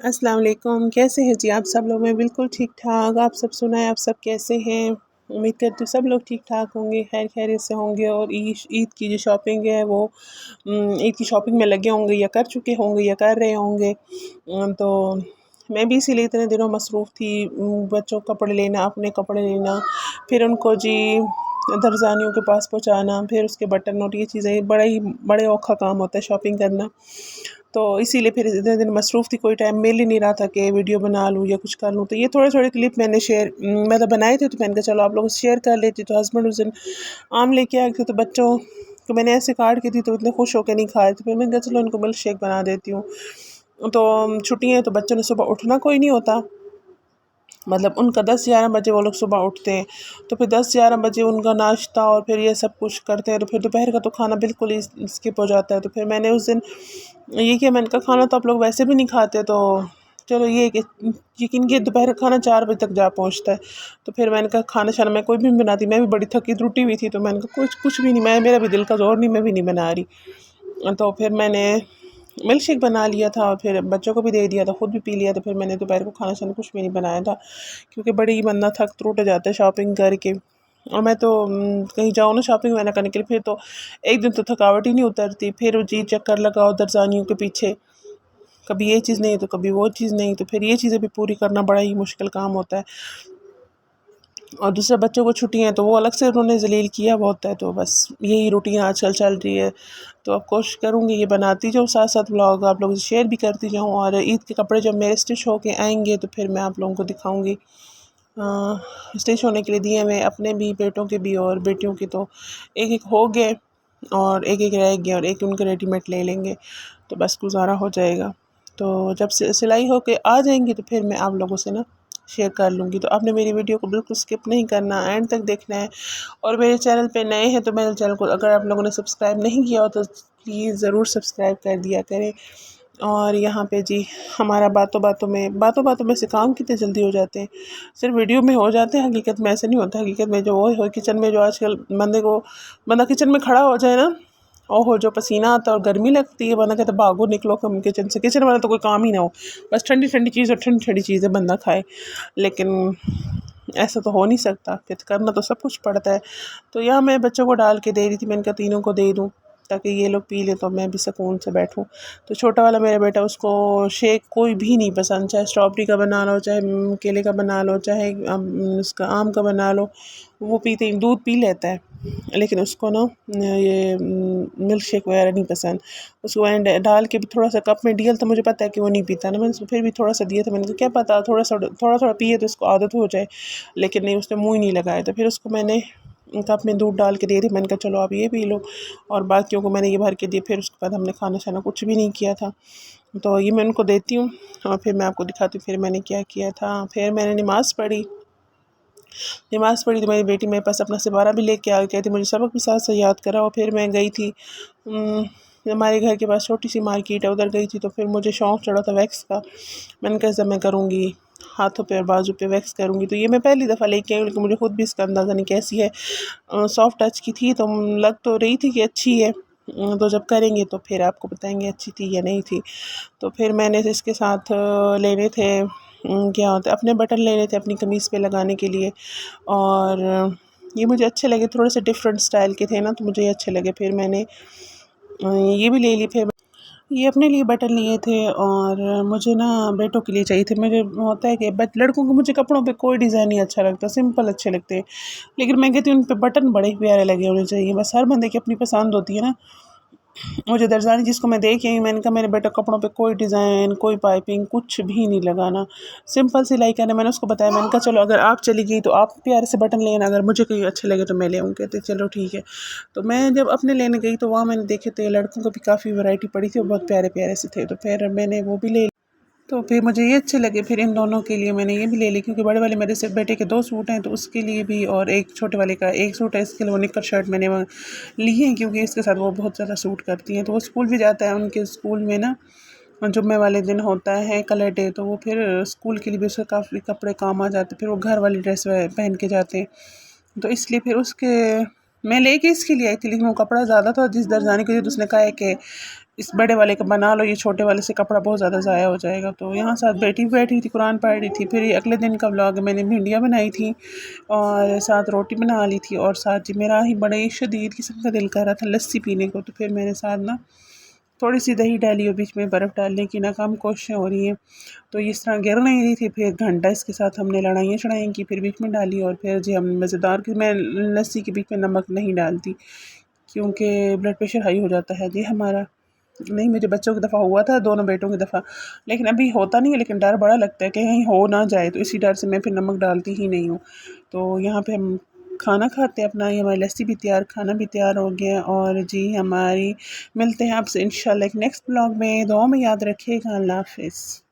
अस्सलाम वालेकुम, कैसे हैं जी आप सब लोग? मैं बिल्कुल ठीक-ठाक। आप सब सुनाएँ, आप सब कैसे हैं? उम्मीद करती हूँ सब लोग ठीक-ठाक होंगे, खैर खैरियत से होंगे और ईद की जो शॉपिंग है वो ईद की शॉपिंग में लगे होंगे या कर चुके होंगे या कर रहे होंगे। तो मैं भी इसीलिए इतने दिनों मसरूफ़ थी, बच्चों के कपड़े लेना, अपने कपड़े लेना, फिर उनको जी दरज़ानियों के पास पहुँचाना, फिर उसके बटन और ये चीज़ें बड़े औखा काम होता है शॉपिंग करना। तो इसीलिए फिर इतने दिन मसरूफ़ थी, कोई टाइम मिल ही नहीं रहा था कि वीडियो बना लूँ या कुछ कर लूँ। तो ये थोड़े-थोड़े क्लिप मैंने मतलब बनाए थे, तो मैंने कहा चलो आप लोगों से शेयर कर लेती। तो हस्बैंड उस दिन आम लेके आए थे, तो बच्चों को मैंने ऐसे काट के दी तो इतने खुश होके नहीं खाए। तो फिर मैंने कहा चलो इनको मिल्क शेक बना देती हूँ। तो छुट्टियाँ हैं तो बच्चों ने सुबह उठना कोई नहीं होता, मतलब उनका 10-11 बजे वो लोग सुबह उठते हैं। तो फिर 10-11 बजे उनका नाश्ता और फिर ये सब कुछ करते हैं, तो फिर दोपहर का तो खाना बिल्कुल ही स्किप हो जाता है। तो फिर मैंने उस दिन ये किया, मैंने कहा खाना तो आप लोग वैसे भी नहीं खाते, तो चलो ये कि यकीन कि दोपहर का खाना 4 बजे तक जा पहुँचता है। तो फिर मैंने कहा खाना शाना मैं कोई भी नहीं बनाती, मैं भी बड़ी थकी टूटी हुई थी, तो मैंने कहा कुछ कुछ भी नहीं, मेरा भी दिल का ज़ोर नहीं, मैं भी नहीं बना रही। तो फिर मैंने मिल्क शेक बना लिया था और फिर बच्चों को भी दे दिया था, खुद भी पी लिया। तो फिर मैंने दोपहर को खाना शाना कुछ भी नहीं बनाया था, क्योंकि बड़ी बंदा थक टूट जाता है शॉपिंग करके। और मैं तो कहीं जाऊँ ना शॉपिंग वगैरह करने के लिए, फिर तो एक दिन तो थकावट ही नहीं उतरती, फिर वो जी चक्कर लगाओ दरजानियों के पीछे, कभी ये चीज़ नहीं तो कभी वो चीज़ नहीं, तो फिर ये चीज़ें भी पूरी करना बड़ा ही मुश्किल काम होता है। और दूसरे बच्चों को छुट्टियाँ हैं तो वो अलग से उन्होंने ज़लील किया हुआ होता है, तो बस यही रूटीन आजकल चल रही है। तो अब कोशिश करूँगी ये बनाती जाऊँ, साथ साथ व्लॉग आप लोगों से शेयर भी करती जाऊँ, और ईद के कपड़े जब मेरे स्टिच होके आएंगे तो फिर मैं आप लोगों को दिखाऊँगी। स्टिच होने के लिए दिए हुए अपने भी, बेटों के भी और बेटियों के तो एक एक हो गए और एक एक रह गए, और एक उनके रेडीमेड ले लेंगे तो बस गुजारा हो जाएगा। तो जब सिलाई होके आ जाएंगी तो फिर मैं आप लोगों से ना शेयर कर लूँगी। तो आपने मेरी वीडियो को बिल्कुल स्किप नहीं करना, एंड तक देखना है। और मेरे चैनल पे नए हैं तो मेरे चैनल को अगर आप लोगों ने सब्सक्राइब नहीं किया हो तो प्लीज़ ज़रूर सब्सक्राइब कर दिया करें। और यहाँ पे जी हमारा बातों बातों में से काम कितने जल्दी हो जाते हैं, सिर्फ वीडियो में हो जाते हैं, हकीकत में ऐसे नहीं होता। हकीकत में जो वो किचन में जो आजकल बंदा किचन में खड़ा हो जाए ना, ओहो जो पसीना आता है और गर्मी लगती है, बंदा कहता है भागो निकलो कम किचन से, किचन वाला तो कोई काम ही ना हो, बस ठंडी ठंडी चीज़ और ठंडी ठंडी चीज़ें बंदा खाए। लेकिन ऐसा तो हो नहीं सकता, फिर करना तो सब कुछ पड़ता है। तो यहाँ मैं बच्चों को डाल के दे रही थी, मैंने कहा तीनों को दे दूँ ताकि ये लोग पी लें तो मैं भी सुकून से बैठूँ। तो छोटा वाला मेरा बेटा, उसको शेक कोई भी नहीं पसंद, चाहे स्ट्रॉबेरी का बना लो, चाहे केले का बना लो, चाहे उसका आम का बना लो, वो पीते ही दूध पी लेता है। लेकिन उसको ना ये मिल्क शेक वगैरह नहीं पसंद। उसको मैंने डाल के भी थोड़ा सा कप में डियल, तो मुझे पता है कि वो नहीं पीता ना, मैंने उसको फिर भी थोड़ा सा दिया था। मैंने कहा क्या पता थोड़ा थोड़ा पिए तो उसको आदत हो जाए, लेकिन नहीं, उसने मुँह ही नहीं लगाया। तो फिर उसको मैंने कप में दूध डाल के दे दी, मैंने कहा चलो आप ये पी लो, और बाकियों को मैंने ये भर के दिए। फिर उसके बाद हमने खाना शाना कुछ भी नहीं किया था। तो ये मैं उनको देती हूँ और फिर मैं आपको दिखाती हूँ फिर मैंने क्या किया था। फिर मैंने नमाज़ पढ़ी तो मेरी बेटी मेरे पास अपना सिबारा भी लेके आ गई, कहती मुझे सबक भी साथ से याद करा। और फिर मैं गई थी हमारे घर के पास छोटी सी मार्केट है, उधर गई थी। तो फिर मुझे शौक़ चढ़ा था वैक्स का, मैंने कहा जब मैं करूँगी हाथों पे और बाजू पे वैक्स करूँगी। तो ये मैं पहली दफ़ा लेके आई हूँ, लेकिन मुझे खुद भी इसका अंदाज़ा नहीं कैसी है। सॉफ्ट टच की थी, तो लग तो रही थी कि अच्छी है। तो जब करेंगे तो फिर आपको बताएंगे अच्छी थी या नहीं थी। तो फिर मैंने इसके साथ लेने थे क्या होता है, अपने बटन लेने थे अपनी कमीज़ पे लगाने के लिए। और ये मुझे अच्छे लगे, थोड़े से डिफरेंट स्टाइल के थे ना, तो मुझे ये अच्छे लगे। फिर मैंने ये भी ले ली। फिर ये अपने लिए बटन लिए थे और मुझे ना बेटों के लिए चाहिए थे। मुझे होता है कि लड़कों को मुझे कपड़ों पे कोई डिज़ाइन नहीं अच्छा लगता, सिंपल अच्छे लगते हैं, लेकिन मैं कहती हूँ उन पे बटन बड़े प्यारे लगे होने चाहिए। बस हर बंदे की अपनी पसंद होती है ना। मुझे दरजानी जिसको मैं देख आई, मैंने कहा मेरे बेटा कपड़ों पे कोई डिज़ाइन, कोई पाइपिंग कुछ भी नहीं लगाना, सिंपल सिलाई करना। मैंने उसको बताया, मैंने कहा चलो अगर आप चली गई तो आप प्यारे से बटन लेना, अगर मुझे कहीं अच्छे लगे तो मैं ले आऊँ। कहते चलो ठीक है। तो मैं जब अपने लेने गई तो वहाँ मैंने देखे थे लड़कों को भी काफ़ी वैरायटी पड़ी थी और बहुत प्यारे प्यारे से थे, तो फिर मैंने वो भी ले। तो फिर मुझे ये अच्छे लगे, फिर इन दोनों के लिए मैंने ये भी ले ली, क्योंकि बड़े वाले मेरे सिर्फ बेटे के 2 सूट हैं, तो उसके लिए भी, और एक छोटे वाले का 1 सूट है। इसके लिए वो निक्कर शर्ट मैंने ली है, क्योंकि इसके साथ वो बहुत ज़्यादा सूट करती हैं। तो वो स्कूल भी जाता है, उनके स्कूल में ना जुम्मे वाले दिन होता है कलर डे, तो वो फिर स्कूल के लिए भी उसके काफ़ी कपड़े काम आ जाते हैं। फिर वो घर वाली ड्रेस पहन के जाते हैं, तो इसलिए फिर उसके मैं लेके इसके लिए आई थी, लेकिन वो कपड़ा ज़्यादा था। जिस दरजानी को दिया तो उसने कहा है कि इस बड़े वाले का बना लो, ये छोटे वाले से कपड़ा बहुत ज़्यादा ज़ाया हो जाएगा। तो यहाँ साथ बेटी बैठी थी, कुरान पढ़ रही थी। फिर ये अगले दिन का व्लॉग है, मैंने भिंडियाँ बनाई थी और साथ रोटी बना ली थी, और साथ जी मेरा ही बड़े शदीद किस्म का दिल कर रहा था लस्सी पीने को। तो फिर मेरे साथ ना थोड़ी सी दही डाली और बीच में बर्फ़ डालने की नाकाम कोशिशें हो रही हैं। तो इस तरह गिर नहीं रही थी। फिर घंटा इसके साथ हमने लड़ाइयाँ शड़ाइयाँ की, फिर बीच में डाली, और फिर जी हम मज़ेदार कि मैं लस्सी के बीच में नमक नहीं डालती क्योंकि ब्लड प्रेशर हाई हो जाता है जी हमारा। नहीं, मुझे बच्चों की दफ़ा हुआ था, दोनों बेटों की दफ़ा, लेकिन अभी होता नहीं है, लेकिन डर बड़ा लगता है कि कहीं हो ना जाए, तो इसी डर से मैं फिर नमक डालती ही नहीं हूँ। तो यहाँ पे हम खाना खाते हैं अपना, ये हमारी लस्सी भी तैयार, खाना भी तैयार हो गया। और जी हमारी मिलते हैं आपसे इंशाल्लाह एक नेक्स्ट ब्लॉग में। दुआ में याद रखिएगा। अल्लाह हाफ़िज़।